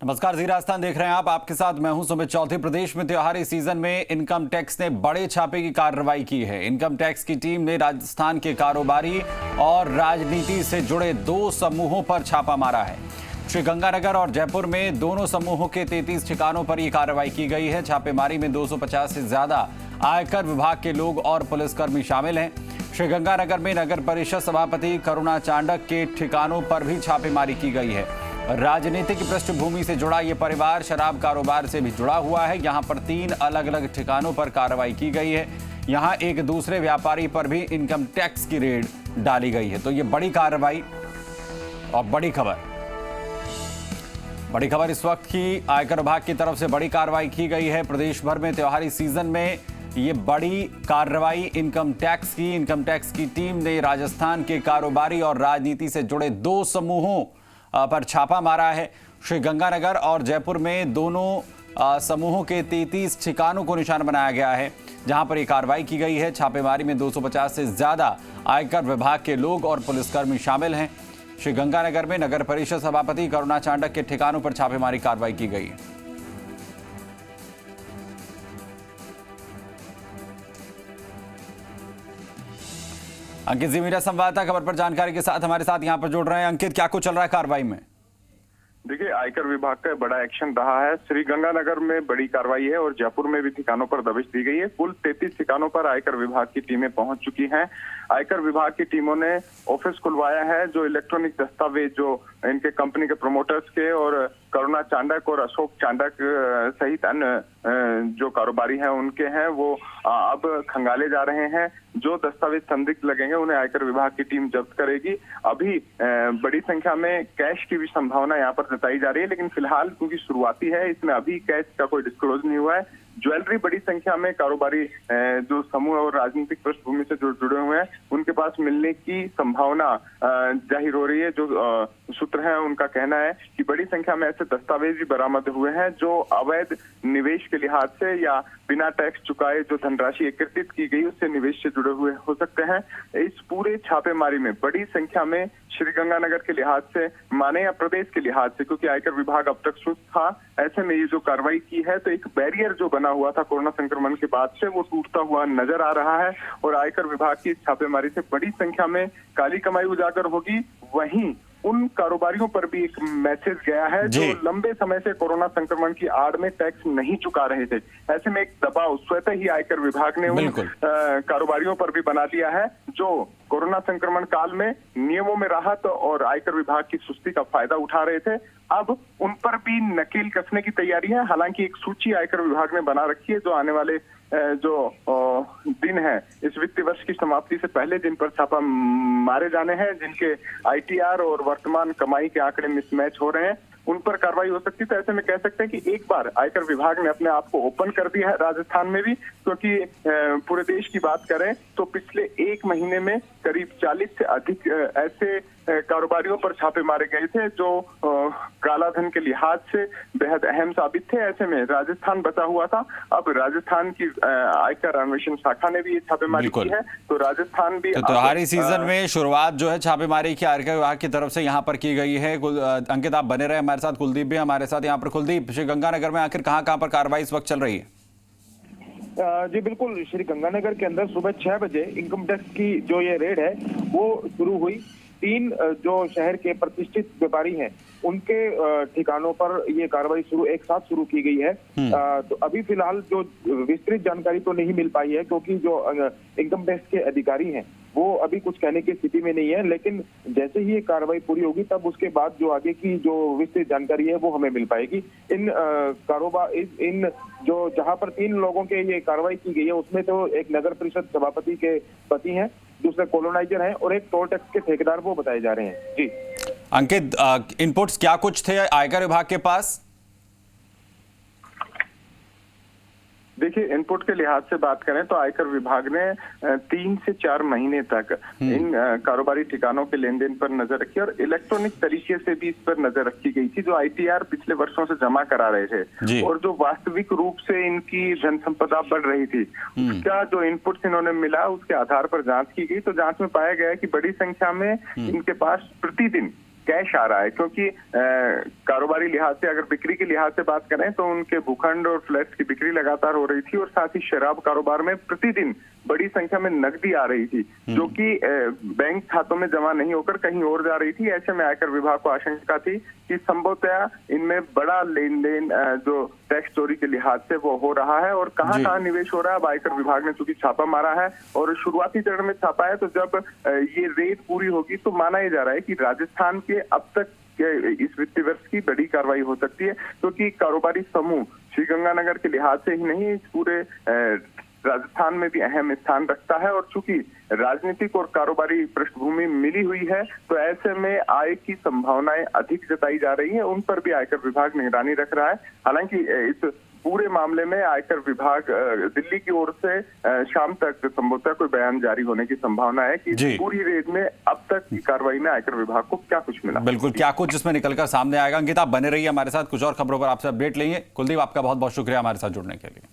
नमस्कार, जी राजस्थान देख रहे हैं आप। आपके साथ मैं हूं सुमित चौधरी। प्रदेश में त्योहारी सीजन में इनकम टैक्स ने बड़े छापे की कार्रवाई की है। इनकम टैक्स की टीम ने राजस्थान के कारोबारी और राजनीति से जुड़े 2 समूहों पर छापा मारा है। श्रीगंगानगर और जयपुर में दोनों समूहों के 33 ठिकानों पर यह कार्रवाई की गई है। छापेमारी में 250 से ज्यादा आयकर विभाग के लोग और पुलिसकर्मी शामिल हैं। श्रीगंगानगर में नगर परिषद सभापति करुणा चांडक के ठिकानों पर भी छापेमारी की गई है। राजनीतिक पृष्ठभूमि से जुड़ा ये परिवार शराब कारोबार से भी जुड़ा हुआ है। यहां पर 3 अलग अलग ठिकानों पर कार्रवाई की गई है। यहां एक दूसरे व्यापारी पर भी इनकम टैक्स की रेड डाली गई है। तो ये बड़ी कार्रवाई और बड़ी खबर इस वक्त की आयकर विभाग की तरफ से बड़ी कार्रवाई की गई है। प्रदेश भर में त्योहारी सीजन में ये बड़ी कार्रवाई इनकम टैक्स की टीम ने राजस्थान के कारोबारी और राजनीति से जुड़े 2 समूहों पर छापा मारा है। श्रीगंगानगर और जयपुर में दोनों समूहों के 33 ठिकानों को निशान बनाया गया है, जहां पर यह कार्रवाई की गई है। छापेमारी में 250 से ज्यादा आयकर विभाग के लोग और पुलिसकर्मी शामिल हैं। श्रीगंगानगर में नगर परिषद सभापति करुणा चांडक के ठिकानों पर छापेमारी कार्रवाई की गई है। अंकित जी मेरा संवाददाता खबर पर जानकारी के साथ हमारे साथ यहां पर जुड़ रहे हैं। अंकित, क्या कुछ चल रहा है कार्रवाई में? देखिए, आयकर विभाग का बड़ा एक्शन रहा है। श्रीगंगानगर में बड़ी कार्रवाई है और जयपुर में भी ठिकानों पर दबिश दी गई है। कुल 33 ठिकानों पर आयकर विभाग की टीमें पहुंच चुकी हैं। आयकर विभाग की टीमों ने ऑफिस खुलवाया है। जो इलेक्ट्रॉनिक दस्तावेज जो इनके कंपनी के प्रमोटर्स के और करुणा चांडक और अशोक चांडक सहित अन्य जो कारोबारी हैं उनके हैं, वो अब खंगाले जा रहे हैं। जो दस्तावेज संदिग्ध लगेंगे उन्हें आयकर विभाग की टीम जब्त करेगी। अभी बड़ी संख्या में कैश की भी संभावना यहाँ पर जताई जा रही है, लेकिन फिलहाल क्योंकि शुरुआती है, इसमें अभी कैश का कोई डिस्क्लोज नहीं हुआ है। ज्वेलरी बड़ी संख्या में कारोबारी जो समूह और राजनीतिक पृष्ठभूमि से जुड़े हुए हैं उनके पास मिलने की संभावना जाहिर हो रही है। जो सूत्र हैं उनका कहना है कि बड़ी संख्या में ऐसे दस्तावेज भी बरामद हुए हैं जो अवैध निवेश के लिहाज से या बिना टैक्स चुकाए जो धनराशि एकत्रित की गई उससे निवेश से जुड़े हुए हो सकते हैं। इस पूरे छापेमारी में बड़ी संख्या में श्रीगंगानगर के लिहाज से माने या प्रदेश के लिहाज से, क्योंकि आयकर विभाग अब तक सुस्त था, ऐसे में ये जो कार्रवाई की है तो एक बैरियर जो बना हुआ था कोरोना संक्रमण के बाद से वो टूटता हुआ नजर आ रहा है। और आयकर विभाग की छापेमारी से बड़ी संख्या में काली कमाई उजागर होगी। वहीं उन कारोबारियों पर भी एक मैसेज गया है जो लंबे समय से कोरोना संक्रमण की आड़ में टैक्स नहीं चुका रहे थे। ऐसे में एक दबाव स्वतः ही आयकर विभाग ने उन कारोबारियों पर भी बना दिया है जो कोरोना संक्रमण काल में नियमों में राहत और आयकर विभाग की सुस्ती का फायदा उठा रहे थे। अब उन पर भी नकेल कसने की तैयारी है। हालांकि एक सूची आयकर विभाग ने बना रखी है जो आने वाले जो दिन है इस वित्तीय वर्ष की समाप्ति से पहले जिन पर छापा मारे जाने हैं, जिनके आईटीआर और वर्तमान कमाई के आंकड़े मिसमैच हो रहे हैं, उन पर कार्रवाई हो सकती है। तो ऐसे में कह सकते हैं कि एक बार आयकर विभाग ने अपने आप को ओपन कर दिया है राजस्थान में भी, क्योंकि पूरे देश की बात करें तो पिछले 1 महीने में करीब 40 से अधिक ऐसे कारोबारियों पर छापे मारे गए थे जो कालाधन के लिहाज से बेहद अहम साबित थे। ऐसे में राजस्थान बचा हुआ था। अब राजस्थान की आयकर अन्वेषण शाखा ने भी ये छापेमारी की है, तो राजस्थान भी तो त्योहारी सीजन में शुरुआत जो है छापेमारी की आयकर विभाग की तरफ से यहाँ पर की गई है। अंकित, आप बने रहे हमारे साथ। कुलदीप भी हमारे साथ यहाँ पर। कुलदीप, श्रीगंगानगर में आखिर कहाँ पर कार्रवाई इस वक्त चल रही है? जी बिल्कुल, श्रीगंगानगर के अंदर सुबह 6 बजे इनकम टैक्स की जो ये रेड है वो शुरू हुई। 3 जो शहर के प्रतिष्ठित व्यापारी हैं उनके ठिकानों पर ये कार्रवाई एक साथ शुरू की गई है। तो अभी फिलहाल जो विस्तृत जानकारी तो नहीं मिल पाई है, क्योंकि जो इनकम टैक्स के अधिकारी हैं वो अभी कुछ कहने की स्थिति में नहीं है। लेकिन जैसे ही ये कार्रवाई पूरी होगी तब उसके बाद जो आगे की जो विस्तृत जानकारी है वो हमें मिल पाएगी। इन जो जहां पर 3 लोगों के ये कार्रवाई की गई है उसमें तो एक नगर परिषद सभापति के पति हैं, दूसरे कॉलोनाइजर हैं और एक टोल टैक्स के ठेकेदार वो बताए जा रहे हैं। जी अंकित, इनपुट्स क्या कुछ थे आयकर विभाग के पास? देखिए, इनपुट के लिहाज से बात करें तो आयकर विभाग ने 3 से 4 महीने तक इन कारोबारी ठिकानों के लेन देन पर नजर रखी और इलेक्ट्रॉनिक तरीके से भी इस पर नजर रखी गई थी। जो आईटीआर पिछले वर्षों से जमा करा रहे थे और जो वास्तविक रूप से इनकी धन संपदा बढ़ रही थी, उसका जो इनपुट इन्होंने मिला उसके आधार पर जांच की गई। तो जांच में पाया गया कि बड़ी संख्या में इनके पास प्रतिदिन कैश आ रहा है, क्योंकि कारोबारी लिहाज से अगर बिक्री के लिहाज से बात करें तो उनके भूखंड और फ्लैट्स की बिक्री लगातार हो रही थी और साथ ही शराब कारोबार में प्रतिदिन बड़ी संख्या में नकदी आ रही थी जो कि बैंक खातों में जमा नहीं होकर कहीं और जा रही थी। ऐसे में आयकर विभाग को आशंका थी कि संभवतया इनमें बड़ा लेन देन जो टैक्स चोरी के लिहाज से वो हो रहा है और कहां निवेश हो रहा है। अब आयकर विभाग ने चूंकि छापा मारा है और शुरुआती चरण में छापा है, तो जब ये रेड पूरी होगी तो माना ही जा रहा है कि राजस्थान के अब तक इस वित्तीय वर्ष की बड़ी कार्रवाई हो सकती है, क्योंकि कारोबारी समूह श्रीगंगानगर के लिहाज से ही नहीं, इस पूरे राजस्थान में भी अहम स्थान रखता है। और चूंकि राजनीतिक और कारोबारी पृष्ठभूमि मिली हुई है तो ऐसे में आय की संभावनाएं अधिक जताई जा रही है, उन पर भी आयकर विभाग निगरानी रख रहा है। हालांकि इस पूरे मामले में आयकर विभाग दिल्ली की ओर से शाम तक संभवतः कोई बयान जारी होने की संभावना है कि पूरी रेड में अब तक की कार्रवाई में आयकर विभाग को क्या कुछ मिला। बिल्कुल, क्या कुछ इसमें निकलकर सामने आएगा। अंकिता, आप बने रहिए हमारे साथ, कुछ और खबरों पर आपसे अपडेट लेंगे। कुलदीप, आपका बहुत बहुत शुक्रिया हमारे साथ जुड़ने के लिए।